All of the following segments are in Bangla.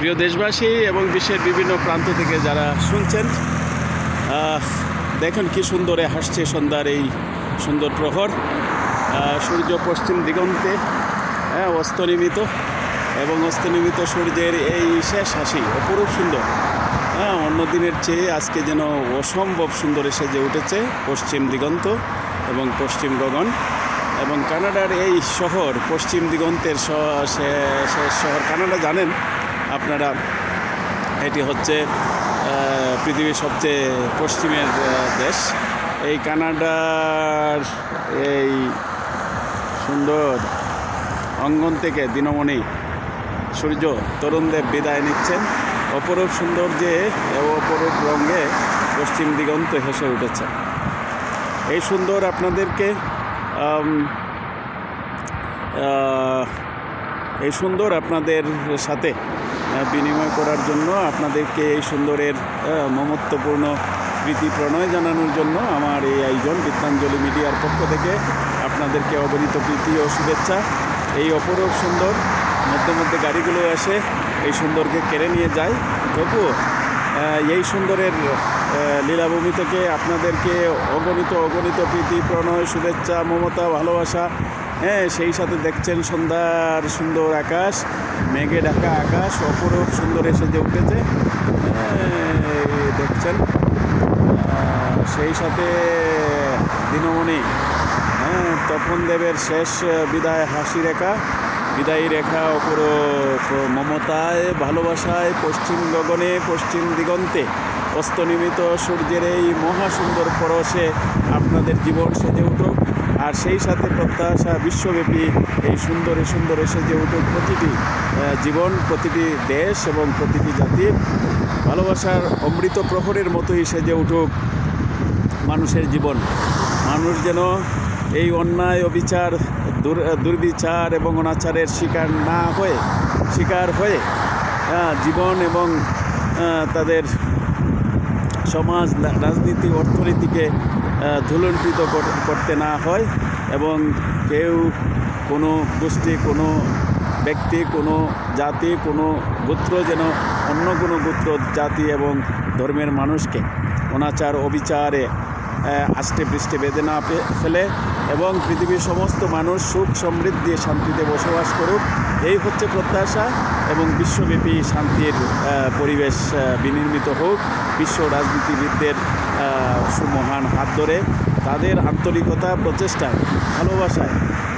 প্রিয় দেশবাসী এবং বিশ্বের বিভিন্ন প্রান্ত থেকে যারা শুনছেন, দেখুন কি সুন্দরে হাসছে সন্ধ্যার এই সুন্দর প্রহর। সূর্য পশ্চিম দিগন্তে অস্তনিমিত এবং অস্তনিমিত সূর্যের এই শেষ হাসি অপরূপ সুন্দর। অন্য দিনের চেয়ে আজকে যেন অসম্ভব সুন্দর সেজে উঠেছে পশ্চিম দিগন্ত এবং পশ্চিম গগন। এবং কানাডার এই শহর পশ্চিম দিগন্তের শেষ শহর কানাডা, জানেন আপনারা, এটি হচ্ছে পৃথিবীর সবচেয়ে পশ্চিমের দেশ। এই কানাডার এই সুন্দর অঙ্গন থেকে দিনমণি সূর্য তরুণদেব বিদায় নিচ্ছেন। অপরূপ সৌন্দর্যে অপরূপ রঙে পশ্চিম দিগন্ত হেসে উঠেছে। এই সুন্দর আপনাদেরকে আপনাদের সাথে বিনিময় করার জন্য, আপনাদেরকে এই সুন্দরের মমত্বপূর্ণ প্রীতি প্রণয় জানানোর জন্য আমার এই আয়োজন বিদ্যাঞ্জলি মিডিয়ার পক্ষ থেকে আপনাদেরকে অগণিত প্রীতি ও শুভেচ্ছা। এই অপরূপ সুন্দর মধ্যে মধ্যে গাড়িগুলো এসে এই সুন্দরকে কেড়ে নিয়ে যায়, তবুও এই সুন্দরের লীলাভূমি থেকে আপনাদেরকে অগণিত প্রীতি প্রণয় শুভেচ্ছা মমতা ভালোবাসা। সেই সাথে দেখছেন সন্ধ্যার সুন্দর আকাশ, মেঘে ঢাকা আকাশ অপরূপ সুন্দর সেজে উঠেছে, দেখছেন। সেই সাথে দিনমণি তপন দেবের শেষ বিদায়ী রেখা অপরূপ মমতায় ভালোবাসায় পশ্চিম গগনে পশ্চিম দিগন্তে অস্তনিমিত সূর্যের এই মহাসুন্দর পরশে আপনাদের জীবন সেজে উঠুক। আর সেই সাথে প্রত্যাশা বিশ্বব্যাপী এই সুন্দরে সেজে উঠুক প্রতিটি জীবন, প্রতিটি দেশ এবং প্রতিটি জাতির ভালোবাসার অমৃত প্রহরের মতোই সেজে উঠুক মানুষের জীবন। মানুষ যেন এই অন্যায় অবিচার দুর্বিচার এবং অনাচারের শিকার হয়ে জীবন এবং তাদের সমাজ রাজনীতি অর্থনীতিকে ধুলণ্ঠিত করতে না হয়, এবং কেউ কোনো গোষ্ঠী, কোনো ব্যক্তি, কোনো জাতি, কোনো গোত্র যেন অন্য কোনো গোত্র, জাতি এবং ধর্মের মানুষকে অনাচার অবিচারে আষ্টে পৃষ্ঠে বেঁধে না ফেলে, এবং পৃথিবীর সমস্ত মানুষ সুখ সমৃদ্ধি শান্তিতে বসবাস করুক, এই হচ্ছে প্রত্যাশা। এবং বিশ্বব্যাপী শান্তির পরিবেশ বিনির্মিত হোক বিশ্ব রাজনীতিবিদদের সুমহান হাত ধরে, তাদের আন্তরিকতা প্রচেষ্টায় ভালোবাসায়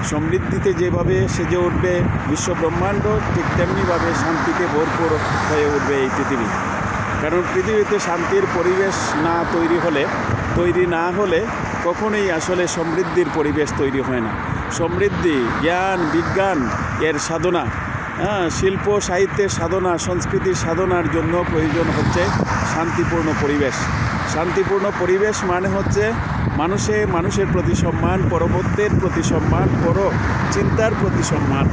সমৃদ্ধিতে যেভাবে সেজে উঠবে বিশ্ব ব্রহ্মাণ্ড, ঠিক তেমনিভাবে শান্তিতে ভরপুর হয়ে উঠবে এই পৃথিবী। কারণ পৃথিবীতে শান্তির পরিবেশ তৈরি না হলে কখনোই আসলে সমৃদ্ধির পরিবেশ তৈরি হয় না। সমৃদ্ধি, জ্ঞান, বিজ্ঞান এর সাধনা, শিল্প সাহিত্যের সাধনা, সংস্কৃতির সাধনার জন্য প্রয়োজন হচ্ছে শান্তিপূর্ণ পরিবেশ। শান্তিপূর্ণ পরিবেশ মানে হচ্ছে মানুষের প্রতি সম্মান, পরবর্তীর প্রতি সম্মান, চিন্তার প্রতি সম্মান,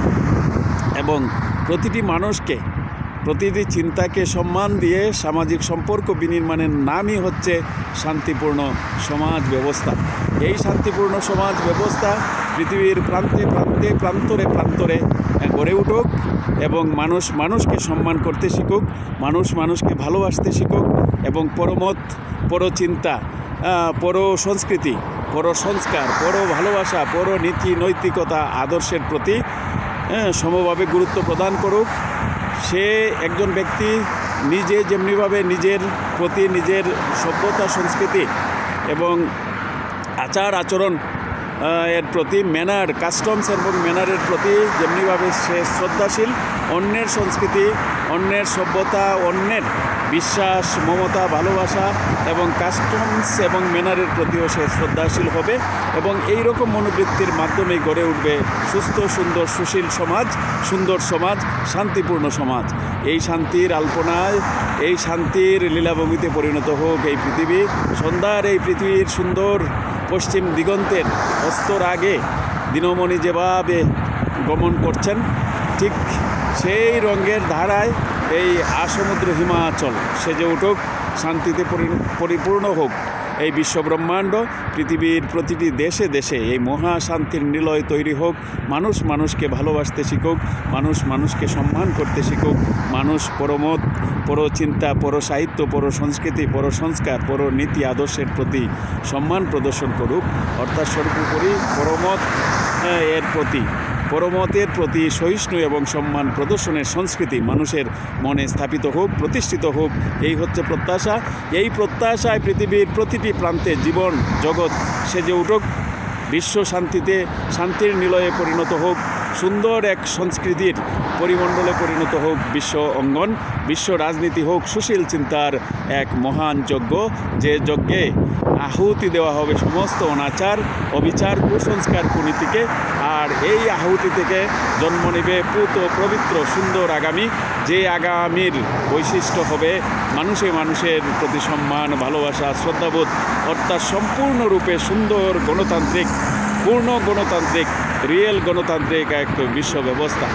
এবং প্রতিটি মানুষকে, প্রতিটি চিন্তাকে সম্মান দিয়ে সামাজিক সম্পর্ক বিনির্মাণের নামই হচ্ছে শান্তিপূর্ণ সমাজ ব্যবস্থা। এই শান্তিপূর্ণ সমাজ ব্যবস্থা পৃথিবীর প্রান্তরে গড়ে উঠুক, এবং মানুষকে সম্মান করতে শিখুক, মানুষকে ভালোবাসতে শিখুক, এবং পরচিন্তা, সংস্কৃতি, সংস্কার, ভালোবাসা, নীতি নৈতিকতা আদর্শের প্রতি সমভাবে গুরুত্ব প্রদান করুক। সে একজন ব্যক্তি নিজে যেমনিভাবে নিজের প্রতি, নিজের সভ্যতা সংস্কৃতি এবং আচরণ এর প্রতি, কাস্টমস এবং ম্যানারের প্রতি যেমনিভাবে সে শ্রদ্ধাশীল, অন্যের সংস্কৃতি, অন্যের সভ্যতা, অন্যের বিশ্বাস, মমতা, ভালোবাসা এবং কাস্টমস এবং ম্যানারের প্রতিও সে শ্রদ্ধাশীল হবে। এবং এই রকম মনোবৃত্তির মাধ্যমেই গড়ে উঠবে সুস্থ, সুন্দর, সুশীল সমাজ, সুন্দর সমাজ, শান্তিপূর্ণ সমাজ। এই শান্তির আলপনায়, এই শান্তির লীলাভূমিতে পরিণত হোক এই পৃথিবী। সন্ধ্যার এই পৃথিবীর সুন্দর পশ্চিম দিগন্তের অস্তর আগে দিনমণি যেভাবে গমন করছেন, ঠিক সেই রঙের ধারায় এই আসমুদ্র হিমাচল সেজে উঠুক, শান্তিতে পরিপূর্ণ হোক এই বিশ্বব্রহ্মাণ্ড পৃথিবীর প্রতিটি দেশে দেশে এই মহাশান্তির নিলয় তৈরি হোক। মানুষ মানুষকে ভালোবাসতে শিখুক, মানুষ মানুষকে সম্মান করতে শিখুক, মানুষ পরমত, পরচিন্তা, পরসাহিত্য, পরসংস্কৃতি, পরসংস্কার, পরনীতি আদর্শের প্রতি সম্মান প্রদর্শন করুক। অর্থাৎ সর্বোপরি পরমতের প্রতি সহিষ্ণু এবং সম্মান প্রদর্শনের সংস্কৃতি মানুষের মনে স্থাপিত হোক, প্রতিষ্ঠিত হোক। এই হচ্ছে প্রত্যাশা। এই প্রত্যাশায় পৃথিবীর প্রতিটি প্রান্তে জীবন জগৎ সেজে উঠুক, বিশ্ব শান্তির নিলয়ে পরিণত হোক, সুন্দর এক সংস্কৃতির পরিমণ্ডলে পরিণত হোক বিশ্ব অঙ্গন, বিশ্ব রাজনীতি হোক সুশীল চিন্তার এক মহান যজ্ঞ, যে যজ্ঞে আহুতি দেওয়া হবে সমস্ত অনাচার, অবিচার, কুসংস্কার, কুনীতিকে। আর এই আহুতি থেকে জন্ম নেবে পুত পবিত্র সুন্দর আগামী, যে আগামীর বৈশিষ্ট্য হবে মানুষের প্রতি সম্মান, ভালোবাসা, শ্রদ্ধাবোধ, অর্থাৎ সম্পূর্ণরূপে সুন্দর গণতান্ত্রিক, পূর্ণ গণতান্ত্রিক, রিয়েল গণতান্ত্রিক এক বিশ্ব ব্যবস্থা।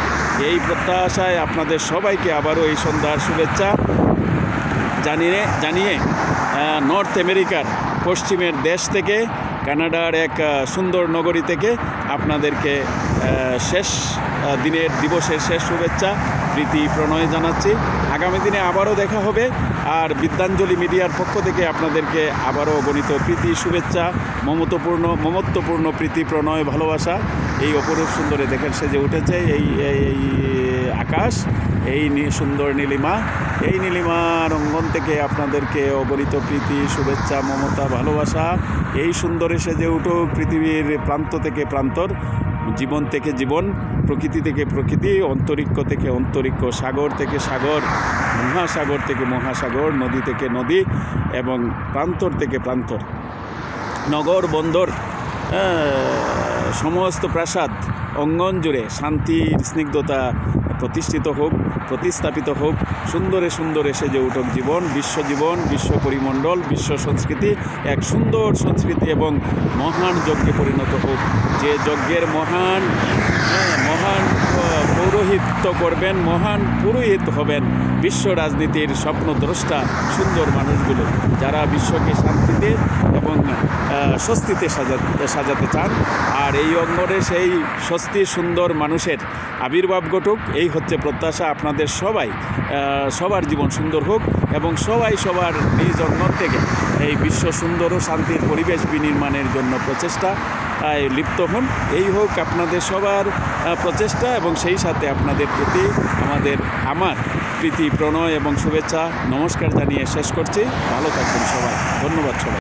এই প্রত্যাশায় আপনাদের সবাইকে আবারও এই সন্ধ্যার শুভেচ্ছা জানিয়ে নর্থ আমেরিকার পশ্চিমের দেশ থেকে, কানাডার এক সুন্দর নগরী থেকে আপনাদেরকে দিবসের শেষ শুভেচ্ছা, প্রীতি প্রণয় জানাচ্ছি। আগামী দিনে আবারও দেখা হবে। আর বিদ্যাঞ্জলি মিডিয়ার পক্ষ থেকে আপনাদেরকে আবারও গণিত প্রীতি শুভেচ্ছা, মমত্বপূর্ণ প্রীতি প্রণয় ভালোবাসা। এই অপরূপ সুন্দরে দেখেন সেজে উঠেছে এই আকাশ, এই সুন্দর নীলিমা, এই নীলিমার অঙ্গন থেকে আপনাদেরকে অগণিত প্রীতি শুভেচ্ছা, মমতা, ভালোবাসা। এই সুন্দরে সেজে উঠুক পৃথিবীর প্রান্ত থেকে প্রান্তর, জীবন থেকে জীবন, প্রকৃতি থেকে প্রকৃতি, অন্তরিক্ষ থেকে অন্তরিক্ষ, সাগর থেকে সাগর, মহাসাগর থেকে মহাসাগর, নদী থেকে নদী এবং প্রান্তর থেকে প্রান্তর, নগর বন্দর, সমস্ত প্রাসাদ অঙ্গন জুড়ে শান্তির স্নিগ্ধতা প্রতিস্থাপিত হোক। সুন্দরে সেজে উঠুক বিশ্ব পরিমণ্ডল, বিশ্ব সংস্কৃতি এক সুন্দর সংস্কৃতি এবং মহান যজ্ঞে পরিণত হোক। যে যজ্ঞের মহান পৌরোহিত্য করবেন, মহান পুরোহিত হবেন বিশ্ব রাজনীতির স্বপ্নদ্রষ্টা সুন্দর মানুষগুলো, যারা বিশ্বকে শান্তিতে এবং স্বস্তিতে সাজাতে চান। আর এই অঙ্গনে সেই স্বস্তি সুন্দর মানুষের আবির্ভাব ঘটুক, এই হচ্ছে প্রত্যাশা। আপনাদের সবার জীবন সুন্দর হোক এবং সবার নিজ অঙ্গন থেকে এই বিশ্ব সুন্দর ও শান্তির পরিবেশ বিনির্মাণের জন্য প্রচেষ্টা লিপ্ত হন। এই হোক আপনাদের সবার প্রচেষ্টা এবং সেই সাথে আপনাদের প্রতি আমার প্রীতি প্রণয় এবং শুভেচ্ছা নমস্কার জানিয়ে শেষ করছি। ভালো থাকবেন সবাই, ধন্যবাদ সবাই।